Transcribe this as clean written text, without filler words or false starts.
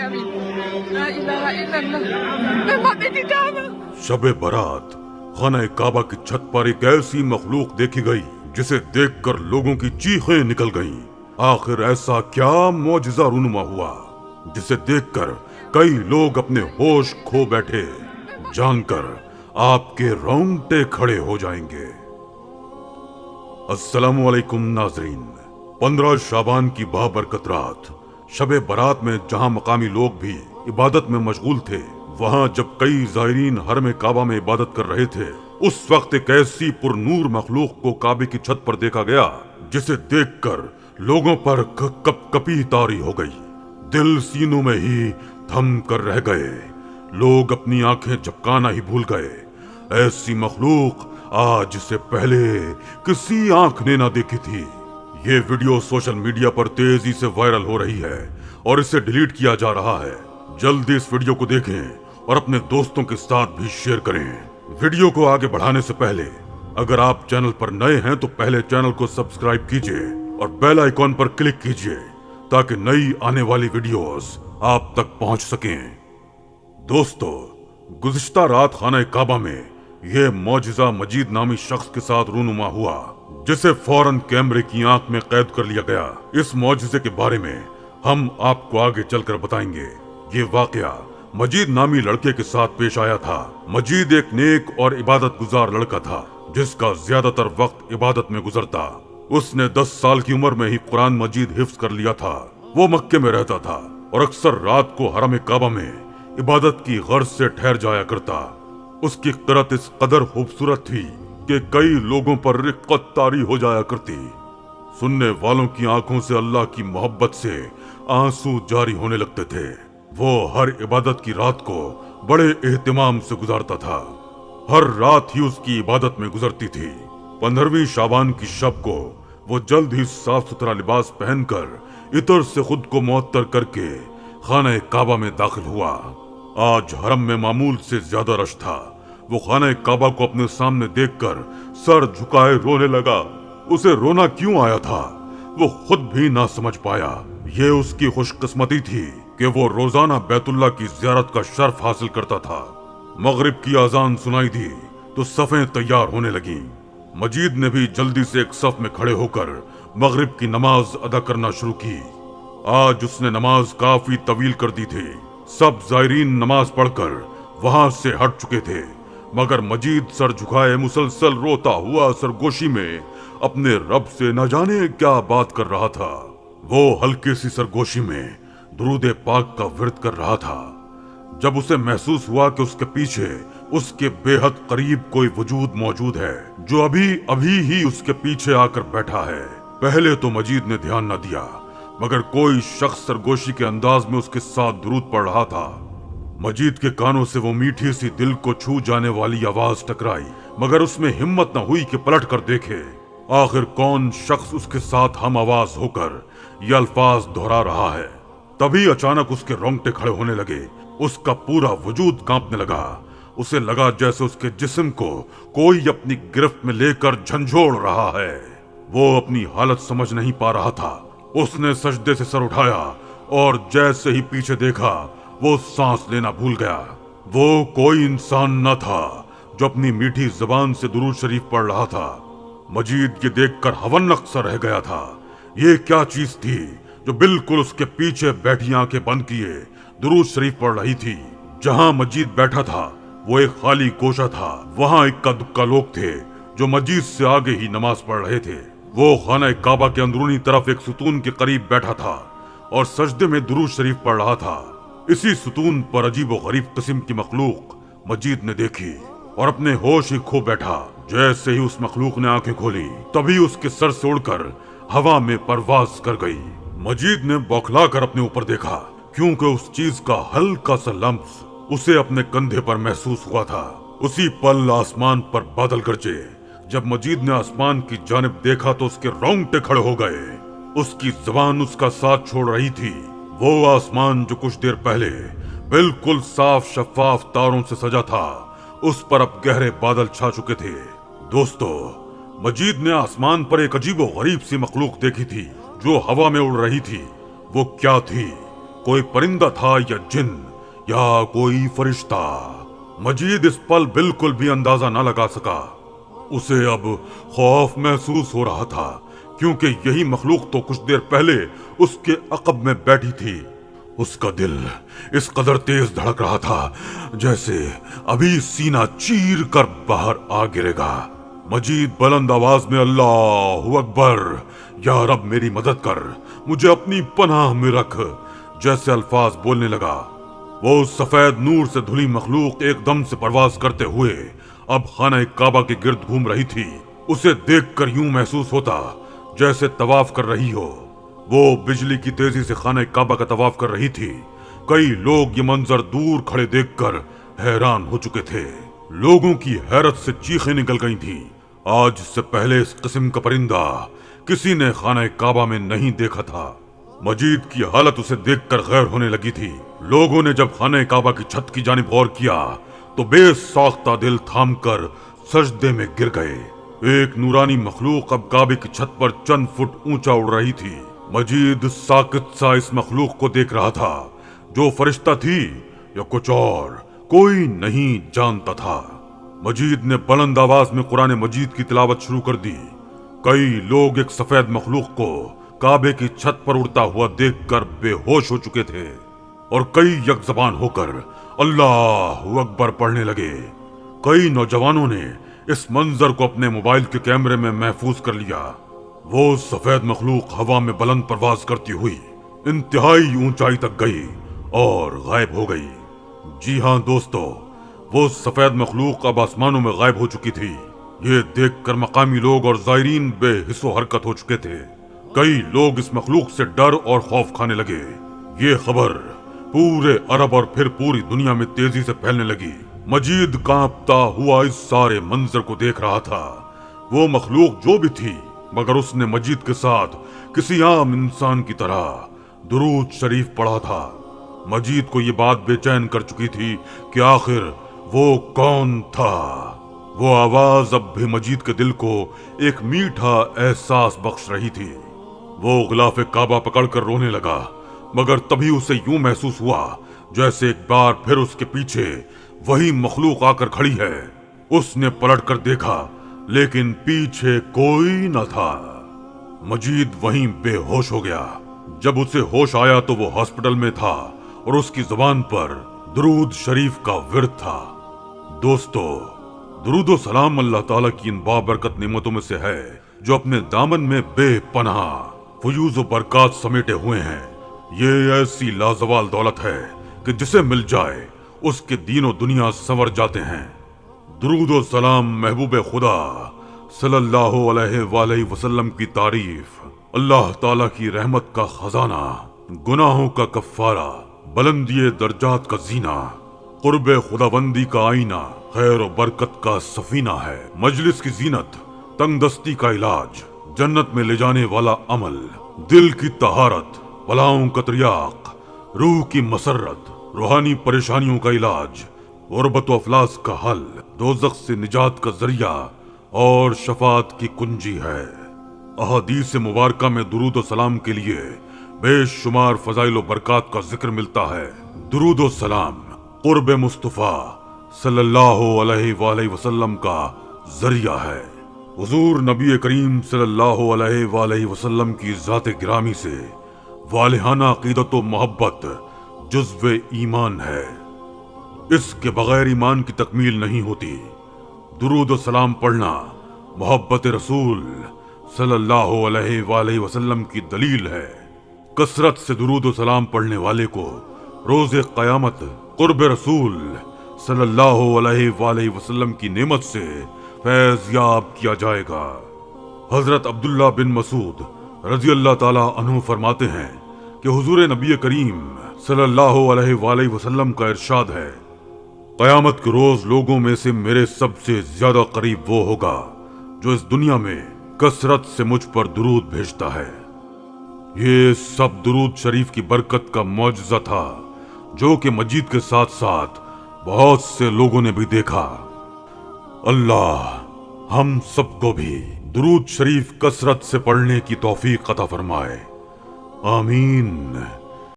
میں مر نہیں جانا۔ شب برات خانہ کعبہ کی چھت پر ایک ایسی مخلوق دیکھی گئی جسے دیکھ کر لوگوں کی چیخیں نکل گئیں۔ آخر ایسا کیا معجزہ رونما ہوا جسے دیکھ کر کئی لوگ اپنے ہوش کھو بیٹھے؟ جان کر آپ کے رونگٹے کھڑے ہو جائیں گے۔ السلام علیکم ناظرین، 15 شعبان کی بابرکت رات شب برات میں جہاں مقامی لوگ بھی عبادت میں مشغول تھے، وہاں جب کئی زائرین حرم کعبہ میں عبادت کر رہے تھے، اس وقت ایک ایسی پر نور مخلوق کو کعبے کی چھت پر دیکھا گیا جسے دیکھ کر لوگوں پر کپ کپی طاری ہو گئی۔ دل سینوں میں ہی تھم کر رہ گئے، لوگ اپنی آنکھیں جھپکانا ہی بھول گئے۔ ایسی مخلوق آج سے پہلے کسی آنکھ نے نہ دیکھی تھی۔ یہ ویڈیو سوشل میڈیا پر تیزی سے وائرل ہو رہی ہے اور اسے ڈیلیٹ کیا جا رہا ہے۔ جلدی اس ویڈیو کو دیکھیں اور اپنے دوستوں کے ساتھ بھی شیئر کریں۔ ویڈیو کو آگے بڑھانے سے پہلے اگر آپ چینل پر نئے ہیں تو پہلے چینل کو سبسکرائب کیجئے اور بیل آئیکن پر کلک کیجئے تاکہ نئی آنے والی ویڈیوز آپ تک پہنچ سکیں۔ دوستو، گزشتہ رات خانہ کعبہ میں یہ معجزہ مجید نامی شخص کے ساتھ رونما ہوا جسے فوراً کیمرے کی آنکھ میں قید کر لیا گیا۔ اس معجزے کے بارے میں ہم آپ کو آگے چل کر بتائیں گے۔ یہ واقعہ مجید نامی لڑکے کے ساتھ پیش آیا تھا۔ مجید ایک نیک اور عبادت گزار لڑکا تھا جس کا زیادہ تر وقت عبادت میں گزرتا۔ اس نے 10 سال کی عمر میں ہی قرآن مجید حفظ کر لیا تھا۔ وہ مکے میں رہتا تھا اور اکثر رات کو حرم کعبہ میں عبادت کی غرض سے ٹھہر جایا کرتا۔ اس کی قرأت اس قدر خوبصورت تھی کہ کئی لوگوں پر رقت طاری ہو جایا کرتی۔ سننے والوں کی آنکھوں سے اللہ کی محبت سے آنسو جاری ہونے لگتے تھے۔ وہ ہر عبادت کی رات کو بڑے اہتمام سے گزارتا تھا۔ ہر رات ہی اس کی عبادت میں گزرتی تھی۔ 15ویں شعبان کی شب کو وہ جلد ہی صاف ستھرا لباس پہن کر عطر سے خود کو معطر کر کے خانہ کعبہ میں داخل ہوا۔ آج حرم میں معمول سے زیادہ رش تھا۔ وہ خانہ کعبہ کو اپنے سامنے دیکھ کر سر جھکائے رونے لگا۔ اسے رونا کیوں آیا تھا وہ خود بھی نہ سمجھ پایا۔ یہ اس کی خوش قسمتی تھی کہ وہ روزانہ بیت اللہ کی زیارت کا شرف حاصل کرتا تھا۔ مغرب کی اذان سنائی دی تو صفیں تیار ہونے لگیں۔ مجید نے بھی جلدی سے ایک صف میں کھڑے ہو کر مغرب کی نماز ادا کرنا شروع کی۔ آج اس نے نماز کافی طویل کر دی تھی۔ سب زائرین نماز پڑھ کر وہاں سے ہٹ چکے تھے، مگر مجید سر جھکائے مسلسل روتا ہوا سرگوشی میں اپنے رب سے نہ جانے کیا بات کر رہا تھا۔ وہ ہلکی سی سرگوشی میں درود پاک کا ورد کر رہا تھا جب اسے محسوس ہوا کہ اس کے پیچھے اس کے بے حد قریب کوئی وجود موجود ہے جو ابھی ہی اس کے پیچھے آ کر بیٹھا ہے۔ پہلے تو مجید نے دھیان نہ دیا، مگر کوئی شخص سرگوشی کے انداز میں اس کے ساتھ درود پڑھ رہا تھا۔ مجید کے کانوں سے وہ میٹھی سی دل کو چھو جانے والی آواز ٹکرائی، مگر اس میں ہمت نہ ہوئی کہ پلٹ کر دیکھے آخر کون شخص اس کے ساتھ ہم آواز ہو کر یہ الفاظ دہرا رہا ہے۔ تبھی اچانک اس کے رونگٹے کھڑے ہونے لگے، اس کا پورا وجود کانپنے لگا۔ اسے لگا جیسے اس کے جسم کو کوئی اپنی گرفت میں لے کر جھنجھوڑ رہا ہے۔ وہ اپنی حالت سمجھ نہیں پا رہا تھا۔ اس نے سجدے سے سر اٹھایا اور جیسے ہی پیچھے دیکھا وہ سانس لینا بھول گیا۔ وہ کوئی انسان نہ تھا جو اپنی میٹھی زبان سے درود شریف پڑھ رہا تھا۔ مجید یہ دیکھ کر ہونق سا رہ گیا تھا۔ یہ کیا چیز تھی جو بالکل اس کے پیچھے بیٹھی آنکھیں بند کیے درود شریف پڑھ رہی تھی؟ جہاں مجید بیٹھا تھا وہ ایک خالی گوشہ تھا۔ وہاں اکا دکا لوگ تھے جو مجید سے آگے ہی نماز پڑھ رہے تھے۔ وہ خانہ کعبہ کے اندرونی طرف ایک ستون کے قریب بیٹھا تھا اور سجدے میں درود شریف پڑھ رہا تھا۔ اسی ستون پر عجیب و غریب قسم کی مخلوق مجید نے دیکھی اور اپنے ہوش ہی کھو بیٹھا۔ جیسے ہی اس مخلوق نے آنکھیں کھولی تبھی اس کے سر سے اڑ کر ہوا میں پرواز کر گئی۔ مجید نے بوکھلا کر اپنے اوپر دیکھا کیونکہ اس چیز کا ہلکا سا لمس اسے اپنے کندھے پر محسوس ہوا تھا۔ اسی پل آسمان پر بادل گرجے۔ جب مجید نے آسمان کی جانب دیکھا تو اس کے رونگٹے کھڑے ہو گئے۔ اس کی زبان اس کا ساتھ چھوڑ رہی تھی۔ وہ آسمان جو کچھ دیر پہلے بالکل صاف شفاف تاروں سے سجا تھا، اس پر اب گہرے بادل چھا چکے تھے۔ دوستو، مجید نے آسمان پر ایک عجیب و غریب سی مخلوق دیکھی تھی جو ہوا میں اڑ رہی تھی۔ وہ کیا تھی کوئی پرندہ تھا یا جن یا کوئی فرشتہ۔ مجید اس پل بالکل بھی اندازہ نہ لگا سکا۔ اسے اب خوف محسوس ہو رہا تھا، کیونکہ یہی مخلوق تو کچھ دیر پہلے اس کے عقب میں بیٹھی تھی۔ اس کا دل اس قدر تیز دھڑک رہا تھا جیسے ابھی سینہ چیر کر باہر آ گرے گا۔ مجید بلند آواز میں اللہ اکبر، یا رب میری مدد کر، مجھے اپنی پناہ میں رکھ، جیسے الفاظ بولنے لگا۔ وہ سفید نور سے دھلی مخلوق ایک دم سے پرواز کرتے ہوئے اب خانہ کعبہ کے گرد گھوم رہی تھی۔ اسے دیکھ کر یوں محسوس ہوتا جیسے طواف کر رہی ہو۔ وہ بجلی کی تیزی سے خانہ کعبہ کا طواف کر رہی تھی۔ کئی لوگ یہ منظر دور کھڑے دیکھ کر حیران ہو چکے تھے۔ لوگوں کی حیرت سے چیخیں نکل گئی تھیں۔ آج سے پہلے اس قسم کا پرندہ کسی نے خانہ کعبہ میں نہیں دیکھا تھا۔ مجید کی حالت اسے دیکھ کر غیر ہونے لگی تھی۔ لوگوں نے جب خانہ کعبہ کی چھت کی جانب غور کیا تو بے ساختہ دل تھام کر سجدے میں گر گئے۔ ایک نورانی مخلوق اب کعبے کی چھت پر چند فٹ اونچا اڑ رہی تھی۔ مجید ساکت سا اس مخلوق کو دیکھ رہا تھا، جو فرشتہ تھی یا کچھ اور کوئی نہیں جانتا تھا۔ مجید نے بلند آواز میں قرآن مجید کی تلاوت شروع کر دی۔ کئی لوگ ایک سفید مخلوق کو کعبے کی چھت پر اڑتا ہوا دیکھ کر بے ہوش ہو چکے تھے، اور کئی یک زبان ہو کر اللہ اکبر پڑھنے لگے۔ کئی نوجوانوں نے اس منظر کو اپنے موبائل کے کیمرے میں محفوظ کر لیا۔ وہ سفید مخلوق ہوا میں بلند پرواز کرتی ہوئی انتہائی اونچائی تک گئی اور غائب ہو گئی۔ جی ہاں دوستو، وہ سفید مخلوق اب آسمانوں میں غائب ہو چکی تھی۔ یہ دیکھ کر مقامی لوگ اور زائرین بے حس و حرکت ہو چکے تھے۔ کئی لوگ اس مخلوق سے ڈر اور خوف کھانے لگے۔ یہ خبر پورے عرب اور پھر پوری دنیا میں تیزی سے پھیلنے لگی۔ مجید کانپتا ہوا اس سارے منظر کو دیکھ رہا تھا۔ وہ مخلوق جو بھی تھی، مگر اس نے مجید کے ساتھ کسی عام انسان کی طرح درود شریف پڑھا تھا۔ مجید کو یہ بات بے چین کر چکی تھی کہ آخر وہ کون تھا۔ وہ آواز اب بھی مجید کے دل کو ایک میٹھا احساس بخش رہی تھی۔ وہ غلاف کعبہ پکڑ کر رونے لگا، مگر تبھی اسے یوں محسوس ہوا جیسے ایک بار پھر اس کے پیچھے وہی مخلوق آ کر کھڑی ہے۔ اس نے پلٹ کر دیکھا، لیکن پیچھے کوئی نہ تھا۔ مجید وہیں بے ہوش ہو گیا۔ جب اسے ہوش آیا تو وہ ہاسپٹل میں تھا اور اس کی زبان پر درود شریف کا ورد تھا۔ دوستو، درود و سلام اللہ تعالیٰ کی ان بابرکت نعمتوں میں سے ہے جو اپنے دامن میں بے پناہ فیوز و برکات سمیٹے ہوئے ہیں۔ یہ ایسی لازوال دولت ہے کہ جسے مل جائے اس کے دین و دنیا سنور جاتے ہیں۔ درود و سلام محبوب خدا صلی اللہ علیہ وآلہ وسلم کی تعریف، اللہ تعالیٰ کی رحمت کا خزانہ، گناہوں کا کفارہ، بلندی درجات کا زینہ، قرب خداوندی کا آئینہ، خیر و برکت کا سفینہ ہے، مجلس کی زینت، تنگ دستی کا علاج، جنت میں لے جانے والا عمل، دل کی طہارت، بلاؤں کا تریاق، روح کی مسرت، روحانی پریشانیوں کا علاج، غربت و افلاس کا حل، دوزخ سے نجات کا ذریعہ اور شفاعت کی کنجی ہے۔ احادیث مبارکہ میں درود و سلام کے لیے بے شمار فضائل و برکات کا ذکر ملتا ہے۔ درود و سلام قرب مصطفیٰ صلی اللہ علیہ وآلہ وسلم کا ذریعہ ہے۔ حضور نبی کریم صلی اللہ علیہ وآلہ وسلم کی ذات گرامی سے والہانہ عقیدت و محبت جزو ایمان ہے۔ اس کے بغیر ایمان کی تکمیل نہیں ہوتی۔ درود و سلام پڑھنا محبت رسول صلی اللہ علیہ وآلہ وسلم کی دلیل ہے۔ کثرت سے درود و سلام پڑھنے والے کو روز قیامت قرب رسول صلی اللہ علیہ وآلہ وسلم کی نعمت سے فیض یاب کیا جائے گا۔ حضرت عبداللہ بن مسعود رضی اللہ تعالی عنہ فرماتے ہیں کہ حضور نبی کریم صلی اللہ علیہ وآلہ وسلم کا ارشاد ہے، قیامت کے روز لوگوں میں سے میرے سب سے زیادہ قریب وہ ہوگا جو اس دنیا میں کثرت سے مجھ پر درود بھیجتا ہے۔ یہ سب درود شریف کی برکت کا معجزہ تھا جو کہ مجید کے ساتھ ساتھ بہت سے لوگوں نے بھی دیکھا۔ اللہ ہم سب کو بھی درود شریف کثرت سے پڑھنے کی توفیق عطا فرمائے، آمین۔